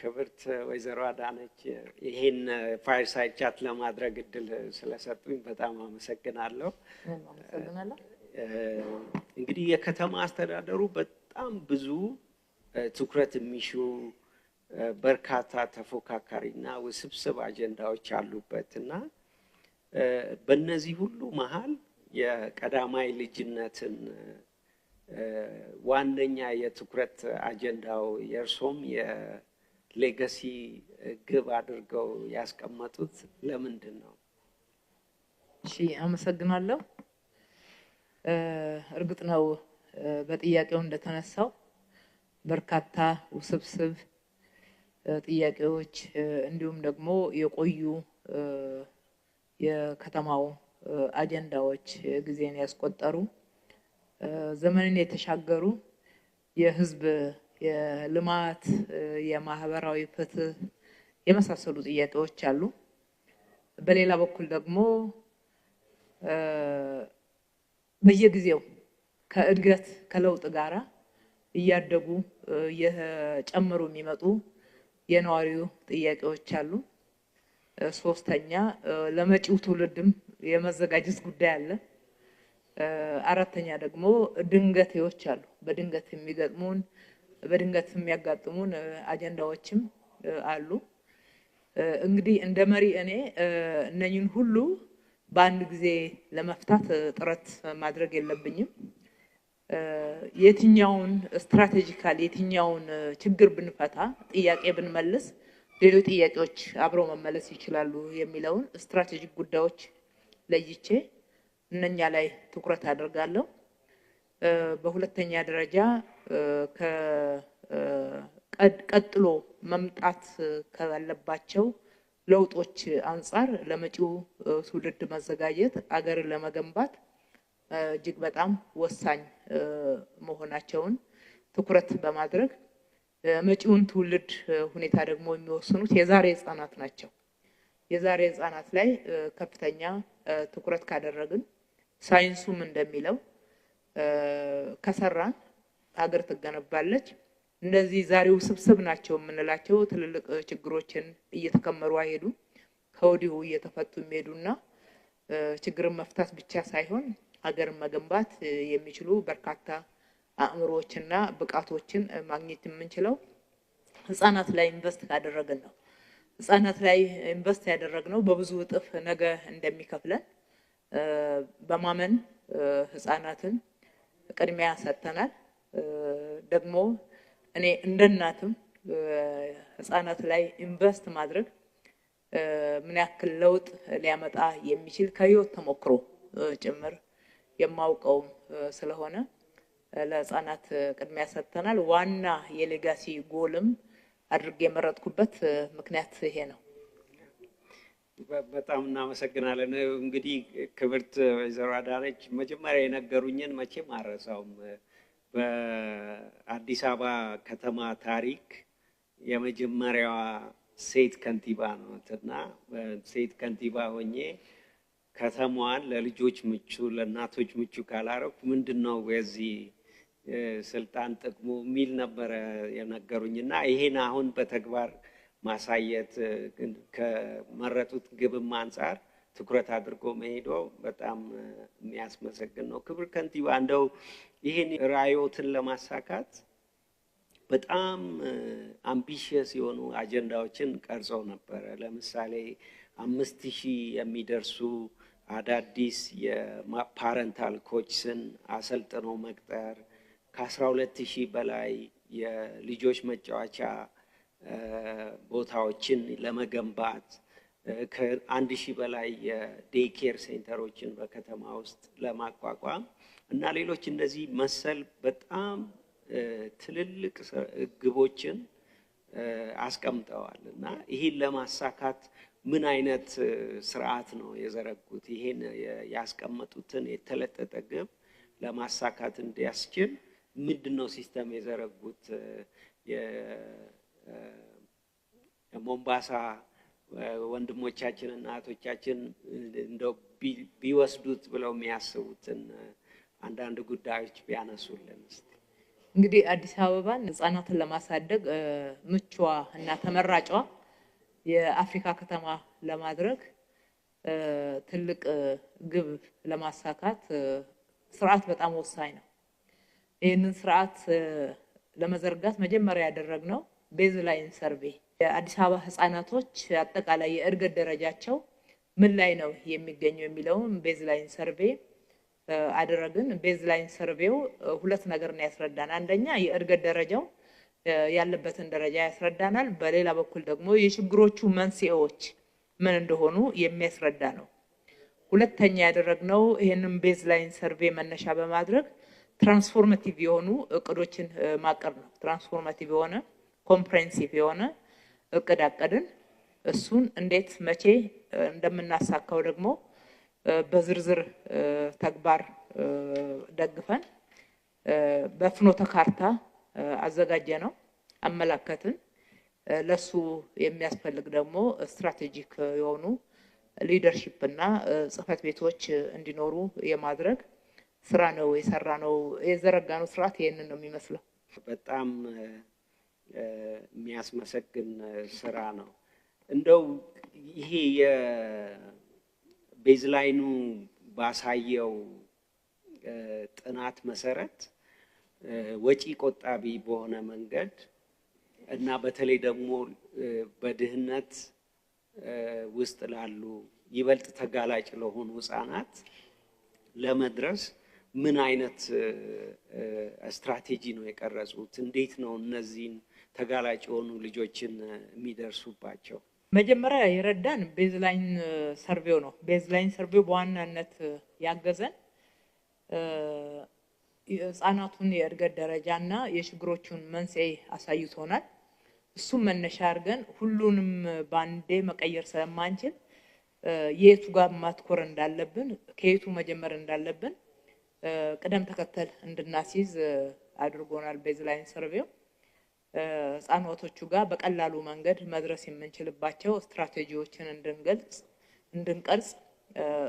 ክብርት ወይዘሮ አዳነች ይሄን ፋይርሳይድ ቻት ለማድረግ እድል ስለሰጡኝ በጣም አመሰግናለሁ። እንግዲህ የከተማ አስተዳደሩ በጣም ብዙ ትኩረት የሚሹ በርካታ ተፎካካሪና ውስብስብ አጀንዳዎች አሉበትና በእነዚህ ሁሉ መሃል የቀዳማይ ልጅነትን ዋነኛ የትኩረት አጀንዳው የርሶም የሌጋሲ ግብ አድርገው ያስቀመጡት ለምንድን ነው? እሺ አመሰግናለሁ። እርግጥ ነው በጥያቄው እንደተነሳው በርካታ ውስብስብ ጥያቄዎች እንዲሁም ደግሞ የቆዩ የከተማው አጀንዳዎች ጊዜን ያስቆጠሩ ዘመንን የተሻገሩ የህዝብ የልማት የማህበራዊ ፍትህ የመሳሰሉ ጥያቄዎች አሉ። በሌላ በኩል ደግሞ በየጊዜው ከእድገት ከለውጥ ጋራ እያደጉ የጨመሩ የሚመጡ የነዋሪው ጥያቄዎች አሉ። ሶስተኛ ለመጪው ትውልድም የመዘጋጀት ጉዳይ አለ። አራተኛ ደግሞ ድንገቴዎች አሉ። በድንገት የሚገጥሙን በድንገት የሚያጋጥሙን አጀንዳዎችም አሉ። እንግዲህ እንደ መሪ እኔ እነኚህን ሁሉ በአንድ ጊዜ ለመፍታት ጥረት ማድረግ የለብኝም። የትኛውን ስትራቴጂካሊ የትኛውን ችግር ብንፈታ ጥያቄ ብንመልስ ሌሎች ጥያቄዎች አብረው መመለስ ይችላሉ የሚለውን ስትራቴጂክ ጉዳዮች ለይቼ እነኛ ላይ ትኩረት አደርጋለሁ። በሁለተኛ ደረጃ ቀጥሎ መምጣት ካለባቸው ለውጦች አንፃር ለመጪው ትውልድ መዘጋጀት አገርን ለመገንባት እጅግ በጣም ወሳኝ መሆናቸውን ትኩረት በማድረግ መጪውን ትውልድ ሁኔታ ደግሞ የሚወስኑት የዛሬ ህፃናት ናቸው። የዛሬ ህፃናት ላይ ከፍተኛ ትኩረት ካደረግን ሳይንሱም እንደሚለው ከሰራን ሀገር ትገነባለች። እንደዚህ ዛሬው ስብስብ ናቸው የምንላቸው ትልልቅ ችግሮችን እየተከመሩ አይሄዱ ከወዲሁ እየተፈቱ የሚሄዱና ችግርን መፍታት ብቻ ሳይሆን ሀገርን መገንባት የሚችሉ በርካታ አእምሮዎችና ብቃቶችን ማግኘት የምንችለው ህፃናት ላይ ኢንቨስት ካደረግን ነው። ህፃናት ላይ ኢንቨስት ያደረግነው በብዙ እጥፍ ነገ እንደሚከፍለን በማመን ህፃናትን ቅድሚያ ሰጥተናል። ደግሞ እኔ እንደናትም ህፃናት ላይ ኢንቨስት ማድረግ ምን ያክል ለውጥ ሊያመጣ የሚችል ከህይወት ተሞክሮ ጭምር የማውቀው ስለሆነ ለህፃናት ቅድሚያ ሰጥተናል። ዋና የሌጋሲ ጎልም አድርጌ የመረጥኩበት ምክንያት ይሄ ነው። በጣም እናመሰግናለን። እንግዲህ ክብርት ወይዘሮ አዳነች መጀመሪያ የነገሩኝን መቼም አልረሳውም። በአዲስ አበባ ከተማ ታሪክ የመጀመሪያዋ ሴት ከንቲባ ነውና ሴት ከንቲባ ሆኜ ከተማዋን ለልጆች ምቹ ለእናቶች ምቹ ካላረኩ ምንድነው የዚህ ስልጣን ጥቅሙ የሚል ነበር የነገሩኝና ይሄን አሁን በተግባር ማሳየት ከመረጡት ግብም አንፃር ትኩረት አድርጎ መሄዶ በጣም የሚያስመሰግን ነው። ክብር ከንቲባ እንደው ይሄን ራዕዮትን ለማሳካት በጣም አምቢሽየስ የሆኑ አጀንዳዎችን ቀርጸው ነበር። ለምሳሌ 5000 የሚደርሱ አዳዲስ የፓረንታል ኮችስን አሰልጥኖ መቅጠር፣ ከ12000 በላይ የልጆች መጫወቻ ቦታዎችን ለመገንባት፣ ከ1000 በላይ የዴይ ኬር ሴንተሮችን በከተማ ውስጥ ለማቋቋም እና ሌሎች እንደዚህ መሰል በጣም ትልልቅ ግቦችን አስቀምጠዋል እና ይሄን ለማሳካት ምን አይነት ስርዓት ነው የዘረጉት? ይሄን ያስቀመጡትን የተለጠጠ ግብ ለማሳካት እንዲያስችል ምንድነው ሲስተም የዘረጉት? የሞምባሳ ወንድሞቻችንና እህቶቻችን እንደው ቢወስዱት ብለው የሚያስቡትን አንዳንድ ጉዳዮች ቢያነሱልን እስቲ። እንግዲህ አዲስ አበባን ህጻናትን ለማሳደግ ምቹዋ እና ተመራጯ የአፍሪካ ከተማ ለማድረግ ትልቅ ግብ ለማሳካት ስርዓት በጣም ወሳኝ ነው። ይህንን ስርዓት ለመዘርጋት መጀመሪያ ያደረግነው ቤዝላይን ሰርቬይ የአዲስ አበባ ህጻናቶች አጠቃላይ የእድገት ደረጃቸው ምን ላይ ነው የሚገኘው የሚለውን ቤዝላይን ሰርቬይ አደረግን። ቤዝላይን ሰርቬው ሁለት ነገር ነው ያስረዳናል። አንደኛ የእድገት ደረጃው ያለበትን ደረጃ ያስረዳናል። በሌላ በኩል ደግሞ የችግሮቹ መንስኤዎች ምን እንደሆኑ የሚያስረዳ ነው። ሁለተኛ ያደረግነው ይሄንን ቤዝላይን ሰርቬይ መነሻ በማድረግ ትራንስፎርማቲቭ የሆኑ እቅዶችን ማቀድ ነው። ትራንስፎርማቲቭ የሆነ ኮምፕሬሄንሲቭ የሆነ እቅድ አቀድን። እሱን እንዴት መቼ እንደምናሳካው ደግሞ በዝርዝር ተግባር ደግፈን በፍኖተ ካርታ አዘጋጀ ነው አመላከትን። ለሱ የሚያስፈልግ ደግሞ ስትራቴጂክ የሆኑ ሊደርሺፕ እና ጽህፈት ቤቶች እንዲኖሩ የማድረግ ስራ ነው የሰራነው። የዘረጋነው ስርዓት ይሄንን ነው የሚመስለው። በጣም የሚያስመሰግን ስራ ነው። እንደው ይሄ የቤዝላይኑ ባሳየው ጥናት መሰረት ወጪ ቆጣቢ በሆነ መንገድ እና በተለይ ደግሞ በድህነት ውስጥ ላሉ ይበልጥ ተጋላጭ ለሆኑ ህጻናት ለመድረስ ምን አይነት ስትራቴጂ ነው የቀረጹት? እንዴት ነው እነዚህን ተጋላጭ የሆኑ ልጆችን የሚደርሱባቸው? መጀመሪያ የረዳን ቤዝላይን ሰርቬው ነው። ቤዝላይን ሰርቬው በዋናነት ያገዘን ህጻናቱን የእድገት ደረጃና የችግሮቹን መንስኤ አሳይቶናል። እሱም መነሻ አድርገን ሁሉንም ባንዴ መቀየር ስለማንችል የቱ ጋር ማትኮር እንዳለብን ከየቱ መጀመር እንዳለብን ቅደም ተከተል እንድናስይዝ አድርጎናል። ቤዝላይን ሰርቬው ህጻናቶቹ ጋር በቀላሉ መንገድ መድረስ የምንችልባቸው ስትራቴጂዎችን እንድንቀርጽ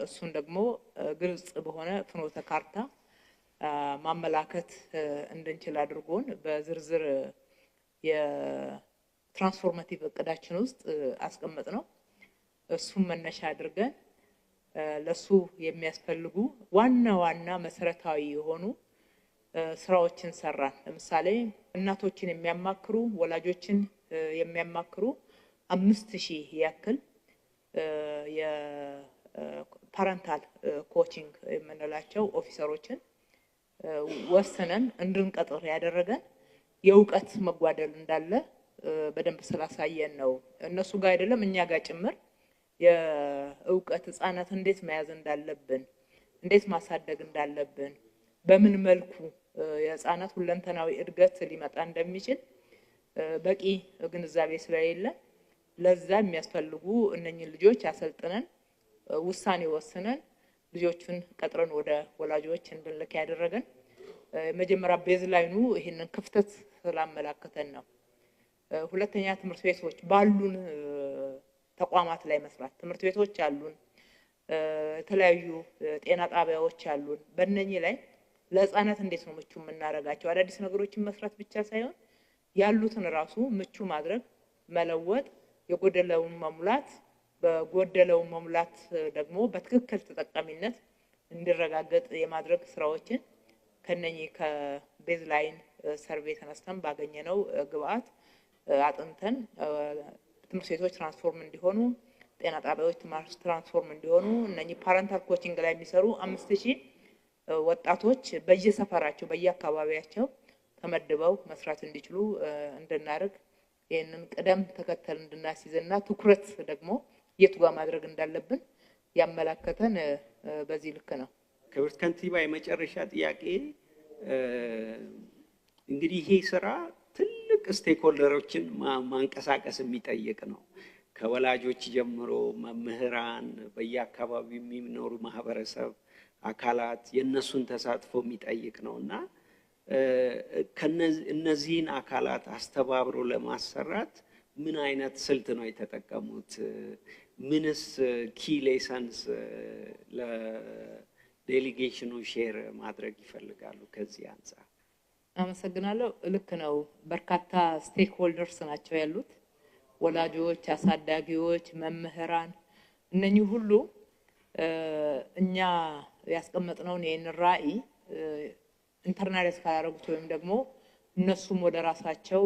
እሱን ደግሞ ግልጽ በሆነ ፍኖተ ካርታ ማመላከት እንድንችል አድርጎን በዝርዝር የትራንስፎርማቲቭ እቅዳችን ውስጥ አስቀመጥ ነው። እሱን መነሻ አድርገን ለሱ የሚያስፈልጉ ዋና መሰረታዊ የሆኑ ስራዎችን ሰራን። ለምሳሌ እናቶችን የሚያማክሩ ወላጆችን የሚያማክሩ 5000 ያክል የፓረንታል ኮቺንግ የምንላቸው ኦፊሰሮችን ወሰነን እንድንቀጥር ያደረገን የእውቀት መጓደል እንዳለ በደንብ ስላሳየን ነው። እነሱ ጋር አይደለም እኛ ጋር ጭምር የእውቀት ህጻናት እንዴት መያዝ እንዳለብን፣ እንዴት ማሳደግ እንዳለብን፣ በምን መልኩ የህጻናት ሁለንተናዊ እድገት ሊመጣ እንደሚችል በቂ ግንዛቤ ስለሌለ ለዛ የሚያስፈልጉ እነኚህ ልጆች አሰልጥነን ውሳኔ ወስነን ልጆቹን ቀጥረን ወደ ወላጆች እንድንልክ ያደረገን መጀመሪያ ቤዝላይኑ ይሄንን ክፍተት ስላመላከተን ነው። ሁለተኛ ትምህርት ቤቶች ባሉን ተቋማት ላይ መስራት። ትምህርት ቤቶች አሉን፣ የተለያዩ ጤና ጣቢያዎች አሉን። በእነኚህ ላይ ለህፃናት እንዴት ነው ምቹ የምናደርጋቸው? አዳዲስ ነገሮችን መስራት ብቻ ሳይሆን ያሉትን ራሱ ምቹ ማድረግ፣ መለወጥ፣ የጎደለውን መሙላት፣ በጎደለው መሙላት ደግሞ በትክክል ተጠቃሚነት እንዲረጋገጥ የማድረግ ስራዎችን ከነኚህ ከቤዝላይን ሰርቬይ ተነስተን ባገኘነው ግብአት አጥንተን ትምህርት ቤቶች ትራንስፎርም እንዲሆኑ፣ ጤና ጣቢያዎች ትራንስፎርም እንዲሆኑ እነኚህ ፓረንታል ኮቺንግ ላይ የሚሰሩ 5000 ወጣቶች በየሰፈራቸው በየአካባቢያቸው ተመድበው መስራት እንዲችሉ እንድናደርግ ይሄንን ቅደም ተከተል እንድናስይዝና ትኩረት ደግሞ የቱ ጋር ማድረግ እንዳለብን ያመላከተን በዚህ ልክ ነው። ክብርት ከንቲባ የመጨረሻ ጥያቄ እንግዲህ ይሄ ስራ ትልቅ ስቴክሆልደሮችን ማንቀሳቀስ የሚጠይቅ ነው። ከወላጆች ጀምሮ መምህራን፣ በየአካባቢው የሚኖሩ ማህበረሰብ አካላት የነሱን ተሳትፎ የሚጠይቅ ነውና እነዚህን አካላት አስተባብሮ ለማሰራት ምን አይነት ስልት ነው የተጠቀሙት? ምንስ ኪ ሌሰንስ ለዴሊጌሽኑ ሼር ማድረግ ይፈልጋሉ? ከዚህ አንፃር አመሰግናለሁ። ልክ ነው። በርካታ ስቴክ ሆልደርስ ናቸው ያሉት፣ ወላጆች፣ አሳዳጊዎች፣ መምህራን። እነኚህ ሁሉ እኛ ያስቀመጥነውን ይህን ራዕይ ኢንተርናላይዝ ካላደረጉት ወይም ደግሞ እነሱም ወደ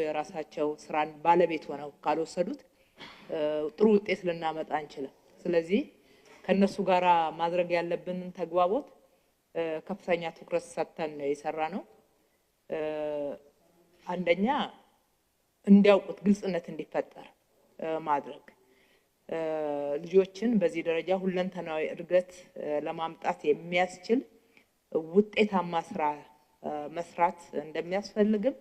የራሳቸው ስራን ባለቤት ሆነው ካልወሰዱት ጥሩ ውጤት ልናመጣ አንችልም። ስለዚህ ከነሱ ጋራ ማድረግ ያለብንን ተግባቦት ከፍተኛ ትኩረት ሰጥተን የሰራ ነው። አንደኛ እንዲያውቁት ግልጽነት እንዲፈጠር ማድረግ፣ ልጆችን በዚህ ደረጃ ሁለንተናዊ እድገት ለማምጣት የሚያስችል ውጤታማ ስራ መስራት እንደሚያስፈልግም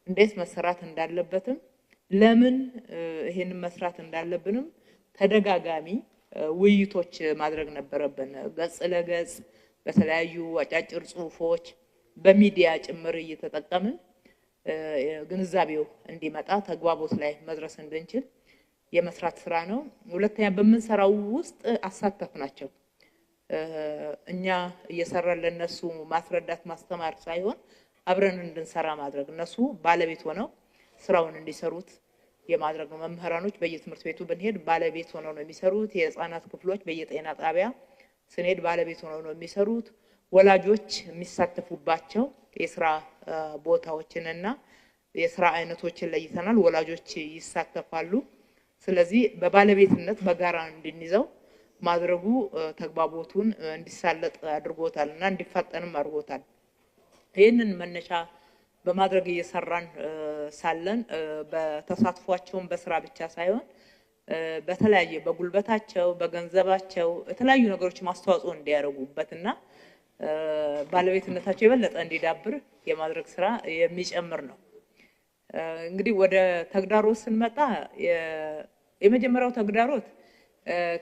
እንዴት መሰራት እንዳለበትም ለምን ይሄንን መስራት እንዳለብንም ተደጋጋሚ ውይይቶች ማድረግ ነበረብን። ገጽ ለገጽ በተለያዩ አጫጭር ጽሁፎች በሚዲያ ጭምር እየተጠቀምን ግንዛቤው እንዲመጣ ተግባቦት ላይ መድረስ እንድንችል የመስራት ስራ ነው። ሁለተኛ በመንሰራው ውስጥ አሳተፍናቸው። እኛ እየሰራን ለነሱ ማስረዳት ማስተማር ሳይሆን አብረን እንድንሰራ ማድረግ፣ እነሱ ባለቤት ሆነው ስራውን እንዲሰሩት የማድረግ ነው። መምህራኖች በየትምህርት ቤቱ ብንሄድ ባለቤት ሆነው ነው የሚሰሩት። የህፃናት ክፍሎች በየጤና ጣቢያ ስንሄድ ባለቤት ሆነው ነው የሚሰሩት። ወላጆች የሚሳተፉባቸው የስራ ቦታዎችንና የስራ አይነቶችን ለይተናል። ወላጆች ይሳተፋሉ። ስለዚህ በባለቤትነት በጋራ እንድንይዘው ማድረጉ ተግባቦቱን እንዲሳለጥ አድርጎታልና እንዲፋጠንም አድርጎታል። ይህንን መነሻ በማድረግ እየሰራን ሳለን በተሳትፏቸውን በስራ ብቻ ሳይሆን በተለያየ በጉልበታቸው በገንዘባቸው የተለያዩ ነገሮች ማስተዋጽኦ እንዲያደርጉበትና ባለቤትነታቸው የበለጠ እንዲዳብር የማድረግ ስራ የሚጨምር ነው። እንግዲህ ወደ ተግዳሮት ስንመጣ የመጀመሪያው ተግዳሮት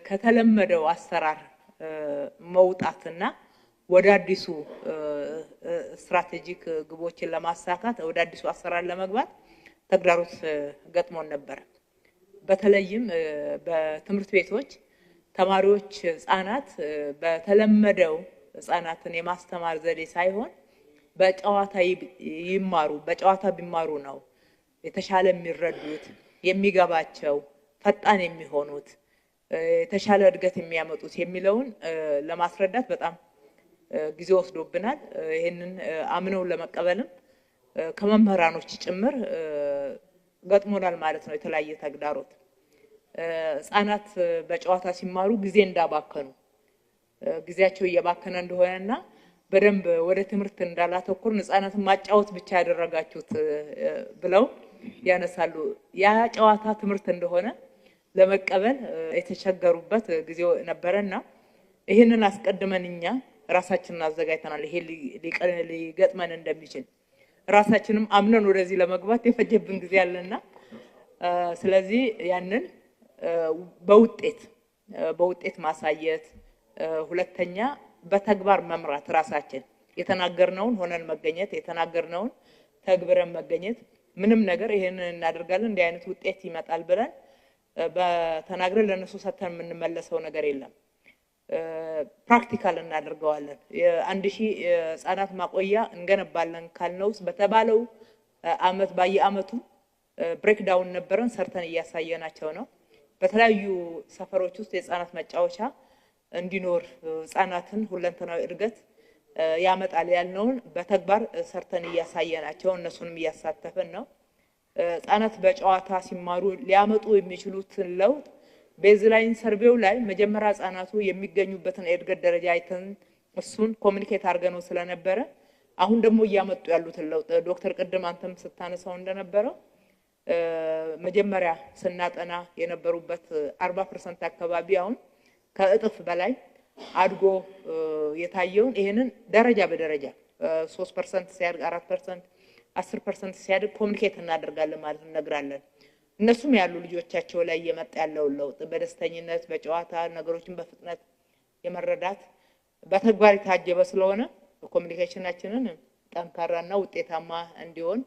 ከተለመደው አሰራር መውጣትና ወደ አዲሱ ስትራቴጂክ ግቦችን ለማሳካት ወደ አዲሱ አሰራር ለመግባት ተግዳሮት ገጥሞን ነበር። በተለይም በትምህርት ቤቶች ተማሪዎች ህፃናት በተለመደው ህፃናትን የማስተማር ዘዴ ሳይሆን በጨዋታ ቢማሩ ነው የተሻለ የሚረዱት፣ የሚገባቸው፣ ፈጣን የሚሆኑት፣ የተሻለ እድገት የሚያመጡት የሚለውን ለማስረዳት በጣም ጊዜ ወስዶብናል። ይሄንን አምነው ለመቀበልም ከመምህራኖች ጭምር ገጥሞናል ማለት ነው። የተለያየ ተግዳሮት ህፃናት በጨዋታ ሲማሩ ጊዜ እንዳባከኑ፣ ጊዜያቸው እየባከነ እንደሆነና በደንብ ወደ ትምህርት እንዳላተኮርን ህፃናትን ማጫወት ብቻ ያደረጋችሁት ብለው ያነሳሉ። ያ ጨዋታ ትምህርት እንደሆነ ለመቀበል የተቸገሩበት ጊዜ ነበረና ይሄንን አስቀድመን እኛ ራሳችንን አዘጋጅተናል። ይሄ ሊገጥመን እንደሚችል ራሳችንም አምነን ወደዚህ ለመግባት የፈጀብን ጊዜ አለና ስለዚህ ያንን በውጤት ማሳየት፣ ሁለተኛ በተግባር መምራት፣ ራሳችን የተናገርነውን ሆነን መገኘት፣ የተናገርነውን ተግብረን መገኘት። ምንም ነገር ይሄንን እናደርጋለን እንዲህ አይነት ውጤት ይመጣል ብለን በተናግረን ለነሱ ሰተን የምንመለሰው ነገር የለም። ፕራክቲካል እናደርገዋለን። የ1000 ህፃናት ማቆያ እንገነባለን ካልነውስ በተባለው አመት በየአመቱ ብሬክዳውን ነበረን ሰርተን እያሳየናቸው ነው። በተለያዩ ሰፈሮች ውስጥ የህፃናት መጫወቻ እንዲኖር ህፃናትን ሁለንተናዊ እድገት ያመጣል ያልነውን በተግባር ሰርተን እያሳየናቸው እነሱንም እያሳተፈን ነው። ህፃናት በጨዋታ ሲማሩ ሊያመጡ የሚችሉትን ለውጥ ቤዝላይን ሰርቬው ላይ መጀመሪያ ህፃናቱ የሚገኙበትን የእድገት ደረጃ አይተን እሱን ኮሙኒኬት አድርገነው ስለነበረ አሁን ደግሞ እያመጡ ያሉትን ለውጥ ዶክተር ቅድም አንተም ስታነሳው እንደነበረው መጀመሪያ ስናጠና የነበሩበት 40% አካባቢ አሁን ከእጥፍ በላይ አድጎ የታየውን ይሄንን ደረጃ በደረጃ 3% ሲያድግ 4% 10% ሲያድግ ኮሙኒኬት እናደርጋለን ማለት እንነግራለን። እነሱም ያሉ ልጆቻቸው ላይ የመጣ ያለው ለውጥ በደስተኝነት በጨዋታ ነገሮችን በፍጥነት የመረዳት በተግባር የታጀበ ስለሆነ ኮሙኒኬሽናችንን ጠንካራና ውጤታማ እንዲሆን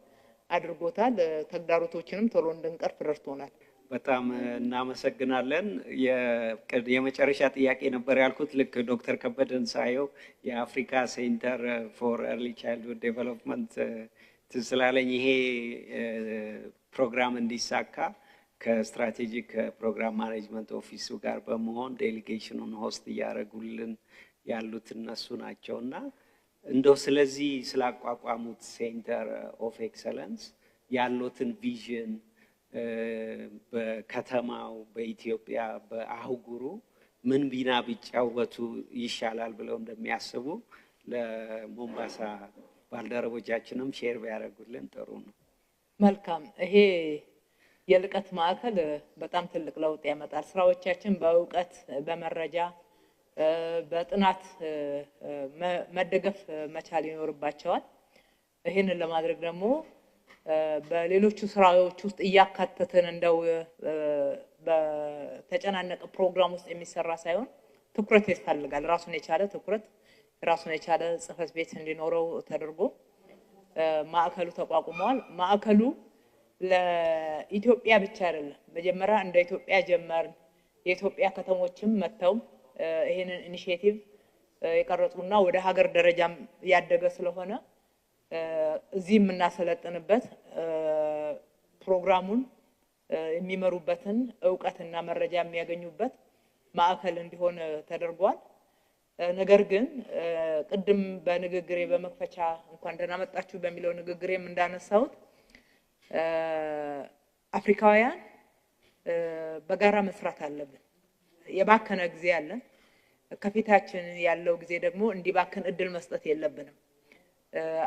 አድርጎታል። ተግዳሮቶችንም ቶሎ እንድንቀርፍ ረድቶናል። በጣም እናመሰግናለን። የመጨረሻ ጥያቄ ነበር ያልኩት ልክ ዶክተር ከበደን ሳየው የአፍሪካ ሴንተር ፎር ኤርሊ ቻይልድሁድ ዴቨሎፕመንት ትስላለኝ ይሄ ፕሮግራም እንዲሳካ ከስትራቴጂክ ፕሮግራም ማኔጅመንት ኦፊሱ ጋር በመሆን ዴሊጌሽኑን ሆስት እያደረጉልን ያሉት እነሱ ናቸውና እንደው ስለዚህ ስላቋቋሙት ሴንተር ኦፍ ኤክሰለንስ ያሉትን ቪዥን በከተማው በኢትዮጵያ በአህጉሩ ምን ቢና ቢጫወቱ ይሻላል ብለው እንደሚያስቡ ለሞምባሳ ባልደረቦቻችንም ሼር ቢያደርጉልን ጥሩ ነው። መልካም። ይሄ የልቀት ማዕከል በጣም ትልቅ ለውጥ ያመጣል። ስራዎቻችን በእውቀት በመረጃ በጥናት መደገፍ መቻል ይኖርባቸዋል። ይሄንን ለማድረግ ደግሞ በሌሎቹ ስራዎች ውስጥ እያካተትን እንደው በተጨናነቀ ፕሮግራም ውስጥ የሚሰራ ሳይሆን ትኩረት ያስፈልጋል። ራሱን የቻለ ትኩረት ራሱን የቻለ ጽህፈት ቤት እንዲኖረው ተደርጎ ማዕከሉ ተቋቁሟል። ማዕከሉ ለኢትዮጵያ ብቻ አይደለም። መጀመሪያ እንደ ኢትዮጵያ ጀመርን። የኢትዮጵያ ከተሞችም መተው ይሄንን ኢኒሺዬቲቭ የቀረጹና ወደ ሀገር ደረጃም ያደገ ስለሆነ እዚህ የምናሰለጥንበት ፕሮግራሙን የሚመሩበትን ዕውቀትና መረጃ የሚያገኙበት ማዕከል እንዲሆን ተደርጓል። ነገር ግን ቅድም በንግግሬ በመክፈቻ እንኳን ደህና መጣችሁ በሚለው ንግግሬም እንዳነሳሁት አፍሪካውያን በጋራ መስራት አለብን። የባከነ ጊዜ አለን። ከፊታችን ያለው ጊዜ ደግሞ እንዲባከን እድል መስጠት የለብንም።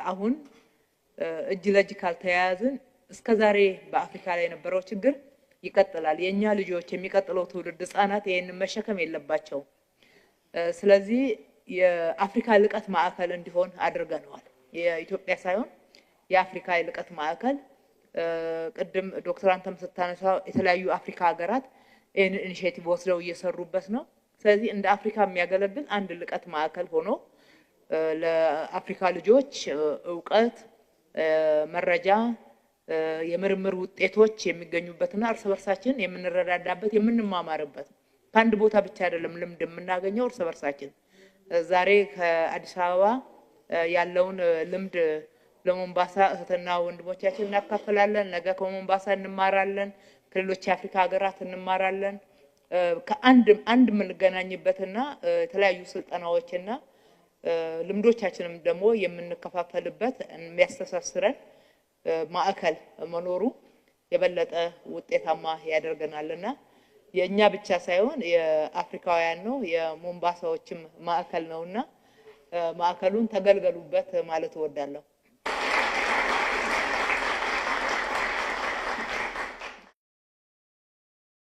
አሁን እጅ ለእጅ ካልተያያዝን እስከዛሬ በአፍሪካ ላይ የነበረው ችግር ይቀጥላል። የኛ ልጆች የሚቀጥለው ትውልድ ህፃናት ይሄንን መሸከም የለባቸው። ስለዚህ የአፍሪካ ልቀት ማዕከል እንዲሆን አድርገናል። የኢትዮጵያ ሳይሆን የአፍሪካ ልቀት ማዕከል ቅድም ዶክተር አንተም ስታነሳ የተለያዩ አፍሪካ ሀገራት ይሄንን ኢኒሺዬቲቭ ወስደው እየሰሩበት ነው። ስለዚህ እንደ አፍሪካ የሚያገለግል አንድ ልቀት ማዕከል ሆኖ ለአፍሪካ ልጆች ዕውቀት፣ መረጃ፣ የምርምር ውጤቶች የሚገኙበትና እርስ በርሳችን የምንረዳዳበት የምንማማርበት ከአንድ ቦታ ብቻ አይደለም ልምድ የምናገኘው እርስ በርሳችን። ዛሬ ከአዲስ አበባ ያለውን ልምድ ለሞምባሳ እህትና ወንድሞቻችን እናካፍላለን። ነገ ከሞምባሳ እንማራለን፣ ከሌሎች የአፍሪካ ሀገራት እንማራለን። ከአንድ የምንገናኝበትና የተለያዩ ስልጠናዎችና ልምዶቻችንም ደግሞ የምንከፋፈልበት የሚያስተሳስረን ማዕከል መኖሩ የበለጠ ውጤታማ ያደርገናልና የኛ ብቻ ሳይሆን የአፍሪካውያን ነው የሞምባሳዎችም ማዕከል ነውና ማዕከሉን ተገልገሉበት ማለት እወዳለሁ።